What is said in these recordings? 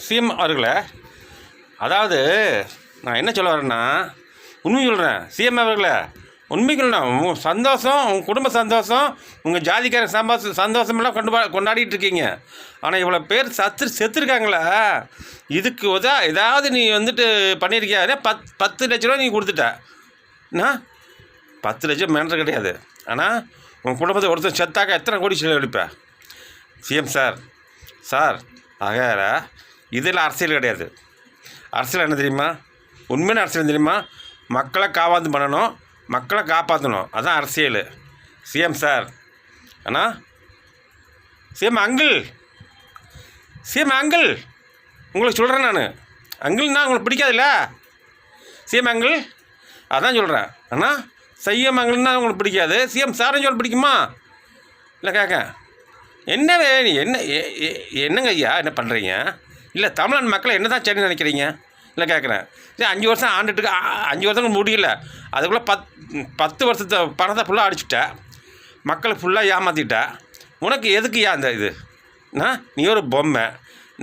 CM அவர்களே, அதாவது நான் என்ன சொல்ல வரேன்னா, உண்மை சொல்கிறேன். சிஎம் அவர்களே, உண்மை சொல்லணும். உங்கள் சந்தோஷம், உங்கள் குடும்ப சந்தோஷம், உங்கள் ஜாதிக்கார சந்தோஷமெல்லாம் கொண்டாடிட்டு இருக்கீங்க. ஆனால் இவ்வளோ பேர் செத்துருக்காங்களா? இதுக்கு ஏதாவது நீ வந்துட்டு பண்ணியிருக்கியா? 10 லட்ச ரூபா நீ கொடுத்துட்ட. என்ன 10 லட்சம் மேன்றது கிடையாது. ஆனால் உங்கள் குடும்பத்தை ஒருத்தர் செத்தாக்க எத்தனை கோடி செலவழிப்ப? சிஎம் சார் ஆக இதில் அரசியல் கிடையாது. அரசியல் என்ன தெரியுமா? உண்மையான அரசியல் தெரியுமா? மக்களை காவாந்து பண்ணணும், மக்களை காப்பாற்றணும். அதுதான் அரசியல். சிஎம் சார் அண்ணா, சிஎம் அங்கிள் உங்களுக்கு சொல்கிறேன் நான். அங்கிள்னா உங்களுக்கு பிடிக்காதுல்ல? சிஎம் அங்கிள் அதான் சொல்கிறேன். அண்ணா, சிஎம் அங்கிள்னா உங்களுக்கு பிடிக்காது, சிஎம் சார்னு சொல்ல பிடிக்குமா? இல்லை கேட்க என்னங்க ஐயா என்ன பண்ணுறீங்க? இல்லை தமிழ்நாடு மக்களை என்ன தான் சரி நினைக்கிறீங்க? இல்லை கேட்குறேன். சரி 5 வருஷம் ஆண்டுட்டுக்கு 5 வருஷம் முடியல, அதுக்குள்ளே 10 வருஷத்தை பணத்தை ஃபுல்லாக அடிச்சுட்டேன், மக்களை ஃபுல்லாக ஏமாற்றிட்ட. உனக்கு எதுக்கு அந்த இது? நீ ஒரு பொம்மை.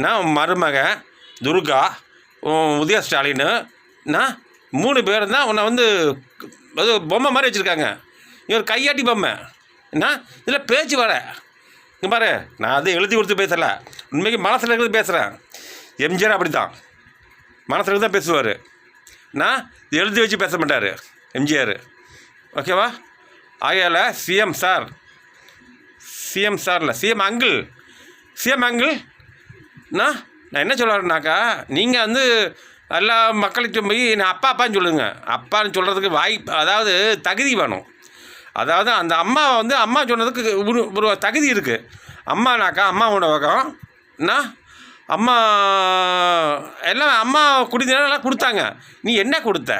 நான் மருமகன் துர்கா, உதய ஸ்டாலின், 3 பேர் தான் உன்னை அது பொம்மை மாதிரி வச்சுருக்காங்க. நீ ஒரு கையாட்டி பொம்மை. இதில் பேச்சு வர இங்கே பாரு, நான் அதை எழுதி கொடுத்து பேசலை, உண்மைக்கு மனசில் இருக்கிறது பேசுகிறேன். எம்ஜிஆர் அப்படி தான் மனசில் தான் பேசுவார். எழுதி வச்சு பேச மாட்டார் எம்ஜிஆர். ஓகேவா? ஆகையால் சிஎம் சார் இல்லை, சிஎம் அங்கிள் நான் என்ன சொல்ல வரேன்னாக்கா, நீங்கள் எல்லா மக்கள்கிட்ட போய் நான் அப்பான்னு சொல்லுங்கள். அப்பான்னு சொல்கிறதுக்கு அதாவது தகுதி வேணும். அதாவது அந்த அம்மா சொன்னதுக்கு ஒரு தகுதி இருக்குது. அம்மானாக்கா அம்மாவோட வகம். அம்மா எல்லாம் அம்மா குடிநீரெல்லாம் கொடுத்தாங்க. நீ என்ன கொடுத்த?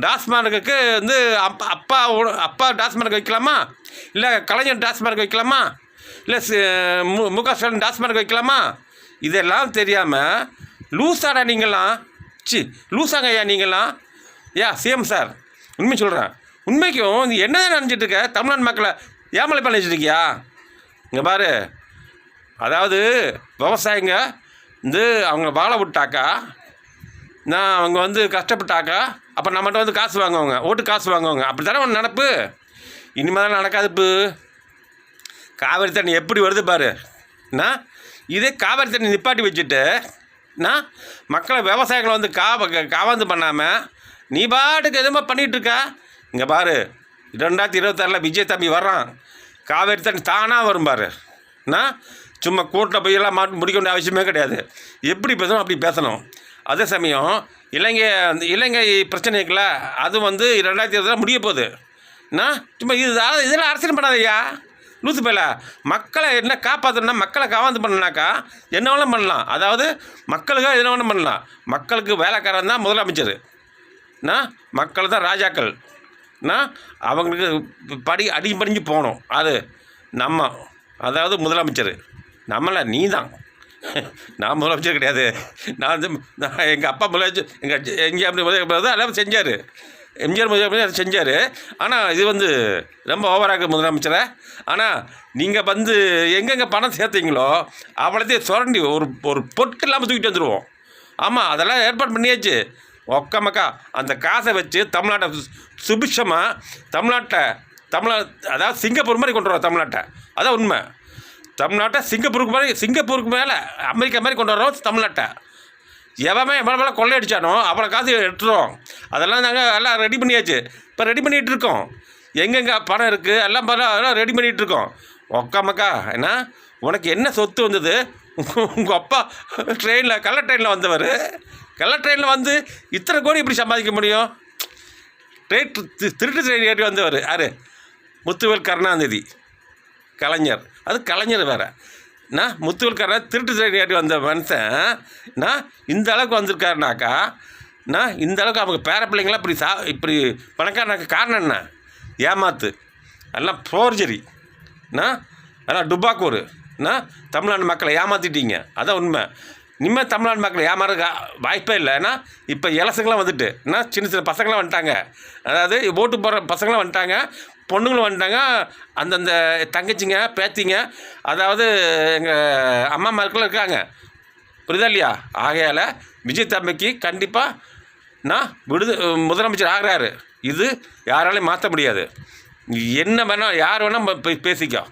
டாஸ்மார்க்கு அப்பா டாஸ்மார்க் வைக்கலாமா? இல்லை கலைஞர் டாஸ்மார்க் வைக்கலாமா? இல்லை முக ஸ்டாலின் டாஸ்மார்க் வைக்கலாமா? இதெல்லாம் தெரியாமல் லூஸாடா நீங்களாம். லூஸாங்க ஐயா நீங்களாம். சிஎம் சார் உண்மை சொல்கிறேன். உண்மைக்கும் நீ என்ன தான் நினச்சிட்டு இருக்க? தமிழ்நாடு மக்களை ஏமாளி பண்ணிட்டு இருக்கியா? இங்கே பாரு, அதாவது விவசாயிங்க அவங்க வாழ விட்டாக்கா, அவங்க கஷ்டப்பட்டாக்கா, அப்போ நம்மகிட்ட காசு வாங்குவாங்க, ஓட்டு காசு வாங்குவாங்க. அப்படி தானே ஒன்று நடப்பு. இனிமேல் தான் நடக்காது. இப்போ காவிரி தண்ணி எப்படி வருது பாரு. இதே காவிரி தண்ணி நிப்பாட்டி வச்சுட்டு மக்களை விவசாயிகளை காவாந்து பண்ணாமல் நீ பாட்டுக்கு எதுவுமே பண்ணிகிட்ருக்க. இங்கே பாரு, 2026 விஜய் தம்பி வர்றான். காவேரி தண்ணி தானாக வரும் பாரு. சும்மா கோர்ட்டில் போயெல்லாம் முடிக்க வேண்டிய அவசியமே கிடையாது. எப்படி பேசணும் அப்படி பேசணும். அதே சமயம் இலங்கை பிரச்சனை இருக்குல்ல, அது 2026 முடிய போகுது. சும்மா இதெல்லாம் அரசியல் பண்ணாதையா லூசு பேல. மக்களை என்ன காப்பாற்றணும்னா, மக்களை காவாந்து பண்ணனாக்கா என்ன வேணாலும் பண்ணலாம். அதாவது மக்களுக்காக என்ன வேணும் பண்ணலாம். மக்களுக்கு வேலைக்காரன் தான் முதலமைச்சர். மக்கள் தான் ராஜாக்கள். அவங்களுக்கு அடிபடிஞ்சு போகணும். அது அதாவது முதலமைச்சர் நம்மளை நீ தான். நான் முதலமைச்சர் கிடையாது. நான் எங்கள் அப்பா முதலமைச்சர், எம்ஜிஆர் முதலமைச்சர் எல்லாம் செஞ்சார். எம்ஜிஆர் முதலமைச்சர் அதை செஞ்சார். ஆனால் இது ரொம்ப ஓவராக முதலமைச்சரை. ஆனால் நீங்கள் எங்கெங்கே பணம் சேர்த்தீங்களோ அவ்வளோத்தையும் சுரண்டி ஒரு பொட்டு இல்லாமல் தூக்கிட்டு வந்துடுவோம். ஆமாம், அதெல்லாம் ஏற்பாடு பண்ணியாச்சு. ஒக்கமக்கா அந்த காசை வச்சு தமிழ்நாட்டை சுபிஷமாக அதாவது சிங்கப்பூர் மாதிரி கொண்டு வரோம் தமிழ்நாட்டை. அதான் உண்மை. தமிழ்நாட்டை சிங்கப்பூருக்கு மேலே அமெரிக்கா மாதிரி கொண்டு வரோம் தமிழ்நாட்டை. எவ்வளோ கொள்ளையடிச்சானோ அவ்வளோ காசு எடுத்துரும். அதெல்லாம் நாங்கள் எல்லாம் ரெடி பண்ணியாச்சு. இப்போ ரெடி பண்ணிகிட்டு இருக்கோம். எங்கெங்கே பணம் இருக்குது எல்லாம் ரெடி பண்ணிகிட்டு இருக்கோம். ஒக்கமக்கா உனக்கு என்ன சொத்து வந்தது? உங்கள் அப்பா கலர் ட்ரெயினில் வந்தவர். கலர் ட்ரெயினில் இத்தனை கோடி எப்படி சம்பாதிக்க முடியும்? திருட்டு ட்ரெயின் ஏறி வந்தவர் யார்? முத்துவேல் கருணாநிதி, கலைஞர். அது கலைஞர் வேறு. முத்துவேல் கருணாநிதி திருட்டு ட்ரெயின் ஏறி வந்த மனுஷன் இந்த அளவுக்கு வந்திருக்காருனாக்கா, இந்த அளவுக்கு அவங்க பேர பிள்ளைங்களாம் இப்படி பணக்காரனாக்க காரணம் என்ன? ஏமாத்து, எல்லாம் ஃபோர்ஜரி, எல்லாம் டுபாக்கூர். தமிழ்நாடு மக்களை ஏமாற்றிட்டீங்க. அதான் உண்மை. இனிமேல் தமிழ்நாடு மக்களை ஏமாற வாய்ப்பே இல்லை. ஏன்னா இப்போ எலசங்களாம் சின்ன சின்ன பசங்களாம் வந்துட்டாங்க. அதாவது ஓட்டு போடுற பசங்களாம் வந்துட்டாங்க. பொண்ணுங்களும் வந்துட்டாங்க, அந்தந்த தங்கச்சிங்க பேத்திங்க, அதாவது எங்கள் அம்மாமாருக்குள்ள இருக்காங்க, புரியுதா இல்லையா? ஆகையால் விஜய் தம்பிக்கு கண்டிப்பாக நான் முதலமைச்சர் ஆகிறாரு. இது யாராலையும் மாற்ற முடியாது. என்ன வேணால் யார் வேணால் பேசிக்கோ,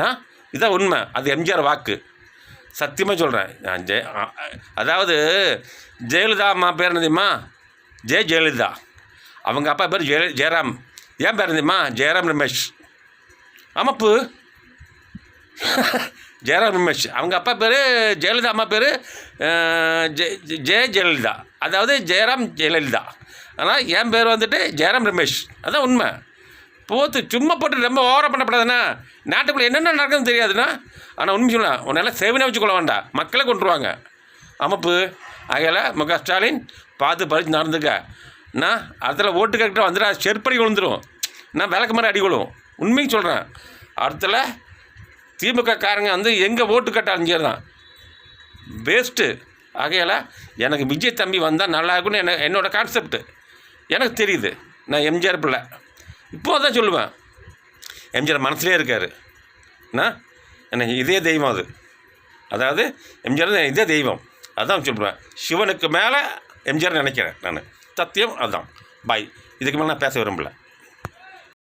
நான் இதான் உண்மை. அது எம்ஜிஆர் வாக்கு, சத்தியமாக சொல்கிறேன். நான் அதாவது ஜெயலலிதா அம்மா பேர் என்ன தெரியுமா? ஜெயலலிதா. அவங்க அப்பா பேர் ஜெயராம். ஏன் பேர் தெரியுமா? ஜெயராம் ரமேஷ். ஆமாப்பு, ஜெயராம் ரமேஷ். அவங்க அப்பா பேர் ஜெயலலிதா, அம்மா பேர் ஜெயலலிதா, அதாவது ஜெயராம் ஜெயலலிதா. ஆனால் என் பேர் வந்துட்டு ஜெயராம் ரமேஷ். அதான் உண்மை. சும்மா போட்டு ரொம்ப ஓவராக பண்ணப்படாதுண்ணா. நாட்டுக்குள்ளே என்னென்ன நடக்குதுன்னு தெரியாதுண்ணா. ஆனால் உண்மை சொல்லலாம், உன்னால சேவனே வச்சுக்கொள்ள வேண்டாம், மக்களை கொண்டுருவாங்க அமைப்பு. ஆகையால் முக ஸ்டாலின் பார்த்து பறித்து நடந்துக்க. நான் அதில் ஓட்டு கேட்டு வந்துடா, செருப்படி விழுந்துடும், நான் விளக்கு மாதிரி அடிக்கொள்ளும். உண்மைக்கு சொல்கிறேன். அடுத்தல திமுக காரங்க வந்து எங்கே ஓட்டு கட்டாலும் சரி தான் வேஸ்ட்டு. ஆகையால் எனக்கு விஜய் தம்பி வந்தால் நல்லா இருக்குன்னு என்னோடய கான்செப்ட்டு எனக்கு தெரியுது. நான் எம்ஜிஆர் பிள்ளை, இப்போ தான் சொல்லுவேன். எம்ஜிஆர் மனசுலேயே இருக்கார். நான் எனக்கு இதே தெய்வம் அது, அதாவது எம்ஜிஆர் இதே தெய்வம், அதான் சொல்லுவேன். சிவனுக்கு மேலே எம்ஜிஆர் நினைக்கிறேன் நான், சத்தியம் அதுதான். பாய். இதுக்கு மேலே நான் பேச விரும்பலை.